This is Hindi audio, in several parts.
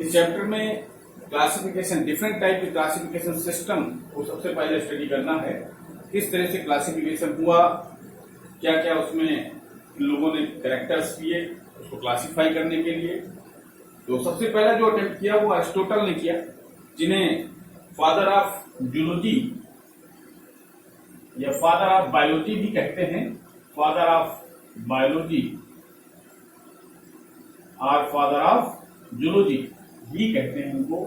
इस चैप्टर में क्लासिफिकेशन, डिफरेंट टाइप के क्लासिफिकेशन सिस्टम को सबसे पहले स्टडी करना है। किस तरह से क्लासिफिकेशन हुआ, क्या क्या उसमें इन लोगों ने कैरेक्टर्स दिए उसको क्लासिफाई करने के लिए। तो सबसे पहला जो अटेम्प्ट किया वो अरिस्टोटल ने किया, जिन्हें फादर ऑफ जूलॉजी या फादर ऑफ बायोलॉजी भी कहते हैं। फादर ऑफ बायोलॉजी और फादर ऑफ जूलॉजी भी कहते हैं उनको।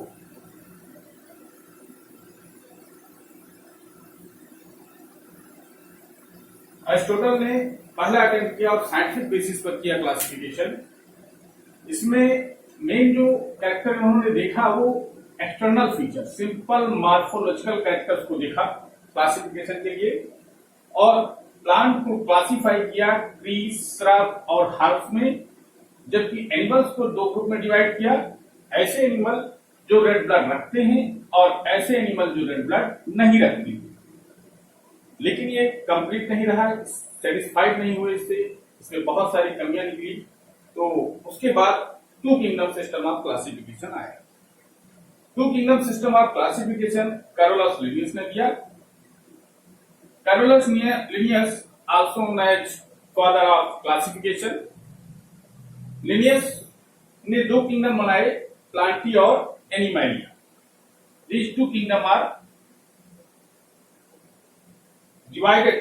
अरिस्टोटल ने पहला अटेम्प्ट किया और साइंटिफिक बेसिस पर किया क्लासिफिकेशन। इसमें मेन जो कैरेक्टर उन्होंने देखा वो external feature, simple morphological characters को देखा क्लासिफिकेशन के लिए, और प्लांट को क्लासिफाई किया ट्री, श्रब और हर्ब्स में। जबकि एनिमल्स को दो ग्रुप में डिवाइड किया, ऐसे एनिमल जो रेड ब्लड रखते हैं और ऐसे एनिमल जो रेड ब्लड नहीं रखते हैं। लेकिन ये कंप्लीट नहीं रहा, सेटिस्फाइड नहीं हुए इसमें बहुत सारी कमियां निकली। तो उसके बाद two kingdom system of classification आया। Two kingdom system of classification Carolus Linnaeus ने दिया। Carolus Linnaeus also known as father of classification. Linnaeus ने दो किंगडम बनाए, प्लांटी और animalia. These two kingdom are divided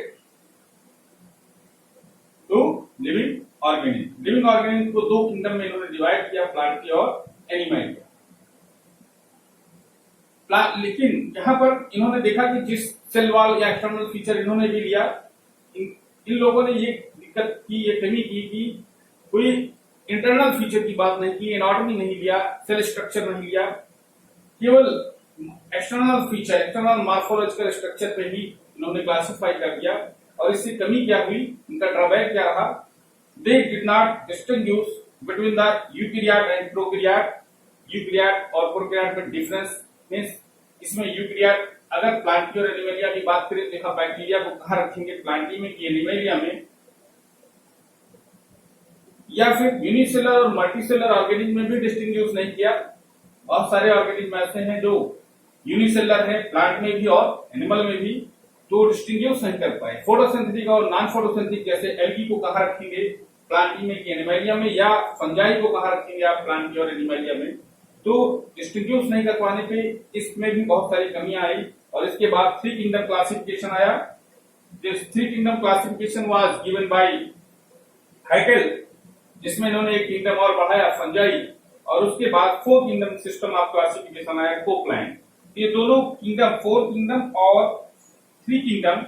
to living organism. Living organism को दो किंगडम में इन्होंने डिवाइड किया, प्लांटी और एनिमैलिया। लेकिन यहां पर इन्होंने देखा कि जिस सेल वॉल या एक्सटर्नल फीचर इन्होंने भी लिया, इन लोगों ने ये दिक्कत की, ये कमी की कि कोई इंटरनल फीचर की बात नहीं की, एनाटॉमी नहीं लिया, सेल स्ट्रक्चर नहीं लिया, केवल external feature, external morphological structure पे ही इन्होंने क्लासिफाई कर दिया। और इससे कमी क्या हुई, इनका ड्रॉबैक क्या रहा, they did not distinguish between the eukaryote and prokaryote. Eukaryote और प्रोकैरियोट में डिफरेंस मींस इसमें यूकैरियोट, अगर प्लांटी और एनिमैलिया की बात करें तो देखा बैक्टीरिया को कहां रखेंगे, प्लांटी में कि एनिमैलिया में, या फिर यूनिसेलर और मल्टीसेलर ऑर्गेनिज्म में भी डिस्टिंग्विश नहीं किया। बहुत सारे ऑर्गेनिज्म ऐसे हैं जो यूनिसेलर है, प्लांट में भी और एनिमल में भी, तो डिस्टिंग्विश नहीं कर पाए। फोटोसिंथेटिक और नॉन फोटोसिंथेटिक, जैसे एल्गी को कहां रखेंगे, प्लांटी में कि एनिमैलिया में, या फंजाई को कहां रखेंगे आप, प्लांटी और एनिमैलिया में, तो डिस्टिंग्विश नहीं कर पाने पे इसमें भी बहुत सारी कमियां आई। और इसके बाद थ्री किंगडम क्लासिफिकेशन आया। This three kingdom classification was given by Haeckel, जिसमें इन्होंने एक किंगडम और बढ़ाया, फंजाई। और उसके बाद four kingdom system of classification आया, कोपलैंड। ये दोनों किंगडम, फोर किंगडम और three kingdom,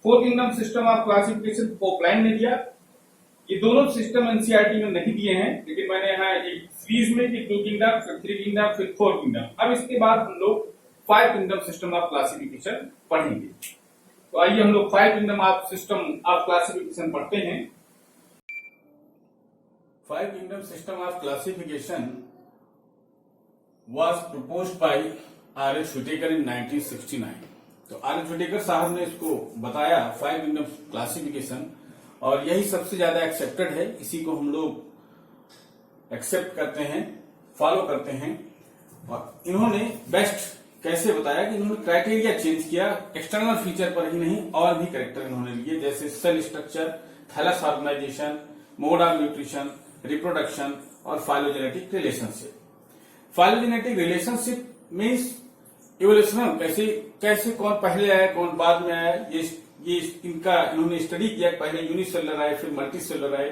four kingdom system of classification Copeland ने दिया। ये दोनों सिस्टम एनसीईआरटी में नहीं दिए हैं, लेकिन मैंने यहाँ एक सीरीज में कि टू किंगडम, फिर थ्री किंगडम, फिर फोर किंगडम। अब इसके बाद हम लोग five kingdom system of classification पढ़ेंगे। तो आइए हम लोग five kingdom of system of classification पढ़ते हैं। Five kingdom system of classification was proposed by R.H. Whittaker in 1969। तो R.H. Whittaker साहब ने इसको बताया फाइव किंगडम क्लासिफिकेशन, और यही सबसे ज्यादा एक्सेप्टेड है। इसी को हम लोग एक्सेप्ट करते हैं, फॉलो करते हैं। और इन्होंने बेस्ट कैसे बताया कि इन्होंने क्राइटेरिया चेंज किया, एक्सटर्नल फीचर पर ही नहीं और भी कैरेक्टर इन्होंने लिए, जैसे cell structure, thallus organization, mode of nutrition, reproduction और phylogenetic relationship. Phylogenetic relationship means evolution, कैसे कौन पहले आया कौन बाद में आया, ये इनका इन्होंने स्टडी किया। पहले यूनिसेलर आए, फिर मल्टीसेलर आए।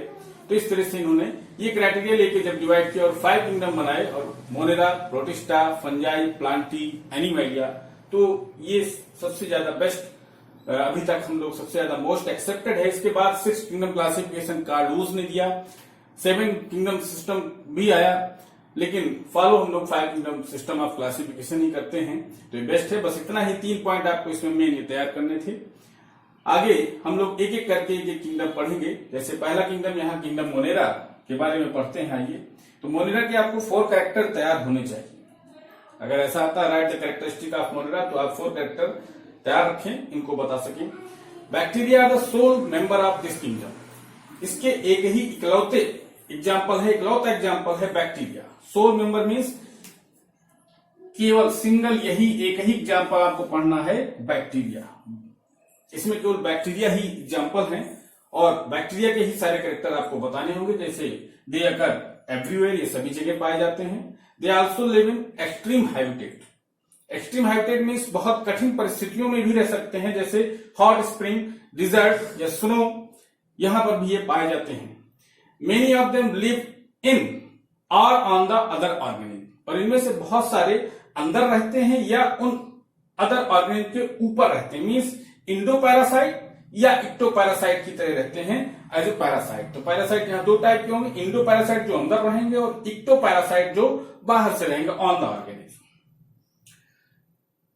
तो इस तरह से इन्होंने ये क्राइटेरिया लेके जब डिवाइड किया और फाइव किंगडम बनाए, और मोनेरा, प्रोटिस्टा, फंजाई, प्लांटी, एनिमैलिया। तो ये सबसे ज्यादा बेस्ट, अभी तक हम लोग सबसे ज्यादा मोस्ट एक्सेप्टेड है। इसके बाद सिक्स किंगडम क्लासिफिकेशन कार्लूज ने दिया, सेवन किंगडम सिस्टम भी आया, लेकिन फॉलो हम लोग five kingdom system of classification ही करते हैं। तो ये बेस्ट है। बस इतना ही 3 पॉइंट आपको इसमें मेन तैयार करने थे। आगे हम लोग एक एक करके एक किंगडम पढ़ेंगे। जैसे पहला किंगडम, यहाँ किंगडम मोनेरा के बारे में पढ़ते हैं। आइए, तो मोनेरा के आपको 4 कैरेक्टर तैयार होने चाहिए। अगर ऐसा आता है right the characteristic of Monera, तो आप 4 कैरेक्टर तैयार रखें, इनको बता सकें। Bacteria are the sole member of this kingdom. इसके एक ही इकलौता एग्जाम्पल है बैक्टीरिया। सोल मेंबर मीन्स केवल सिंगल यही एक ही एग्जाम्पल आपको पढ़ना है, बैक्टीरिया। इसमें केवल बैक्टीरिया ही एग्जाम्पल हैं और बैक्टीरिया के ही सारे कैरेक्टर आपको बताने होंगे, जैसे दे अकर एवरीवेयर, ये सभी जगह पाए जाते हैं। They also live in extreme habitat. Extreme habitat means बहुत कठिन परिस्थितियों में भी रह सकते हैं, जैसे हॉट स्प्रिंग, डिजर्ट या स्नो, यहां पर भी ये पाए जाते हैं। Many of them live in और ऑन द अदर ऑर्गेनिज्म, और इनमें से बहुत सारे अंदर रहते हैं या उन अदर ऑर्गेनिज्म के ऊपर रहते हैं, मीन्स इंडोपैरासाइट या इक्टोपैरासाइट की तरह रहते हैं एज ए पैरासाइट। तो पैरासाइट यहां दो टाइप के होंगे, इंडोपैरासाइट जो अंदर रहेंगे और इक्टोपैरासाइट जो बाहर से रहेंगे ऑन द ऑर्गेनिज्म।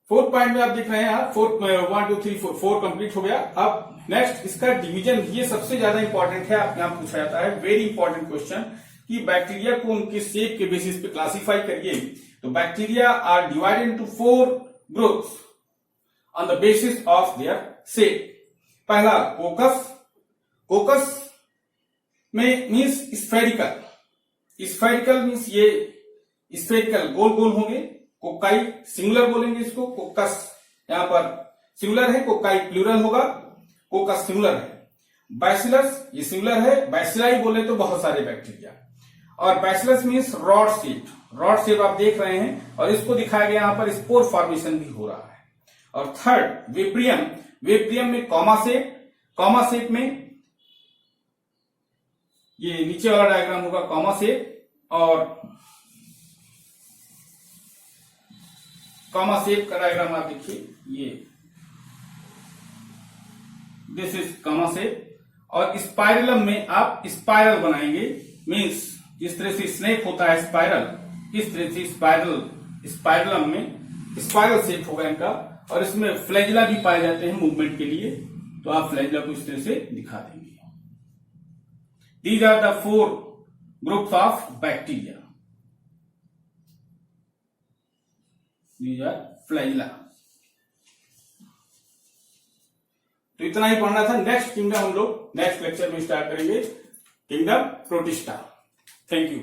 4 पॉइंट में आप देख रहे हैं यहाँ 1 2 3 4 कंप्लीट हो गया। अब नेक्स्ट इसका डिवीजन, ये सबसे ज्यादा इंपॉर्टेंट है, आपके यहां पूछा जाता है, वेरी इंपॉर्टेंट क्वेश्चन, कि बैक्टीरिया को उनके शेप के बेसिस पे क्लासिफाई करिए। तो bacteria are divided into 4 groups on the basis of their shape. पहला कोकस, कोकस में मीन्स स्फेरिकल, स्फेरिकल मीन्स ये स्फेरिकल गोल गोल होंगे। कोकाई सिंगुलर बोलेंगे इसको, कोकस यहां पर सिंगुलर है, कोकाई प्लूरल होगा, कोकस सिंगुलर है। बैसिलस ये सिंगुलर है, बैसिलाई बोले तो बहुत सारे बैक्टीरिया। और bacillus means rod shape, rod shape आप देख रहे हैं, और इसको दिखाया गया यहां पर स्पोर फॉर्मेशन भी हो रहा है। और थर्ड वेप्रियम, वेप्रियम में कॉमा शेप, कॉमा शेप में ये नीचे वाला डायग्राम होगा कॉमा शेप, और कॉमा शेप का डायग्राम आप देखिए, ये दिस इज कॉमा शेप। और स्पाइरलम में आप स्पाइरल बनाएंगे, मीन्स जिस तरह से स्नेक होता है स्पाइरल, इस तरह से स्पाइरलम में स्पाइरल शेप होगा इनका। और इसमें फ्लैजिला भी पाए जाते हैं मूवमेंट के लिए, तो आप फ्लैजिला को इस तरह से दिखा देंगे। These are the 4 groups of bacteria, these are flagella. तो इतना ही पढ़ना था। नेक्स्ट किंगडम हम लोग नेक्स्ट लेक्चर में स्टार्ट करेंगे, किंगडम प्रोटिस्टा। Thank you.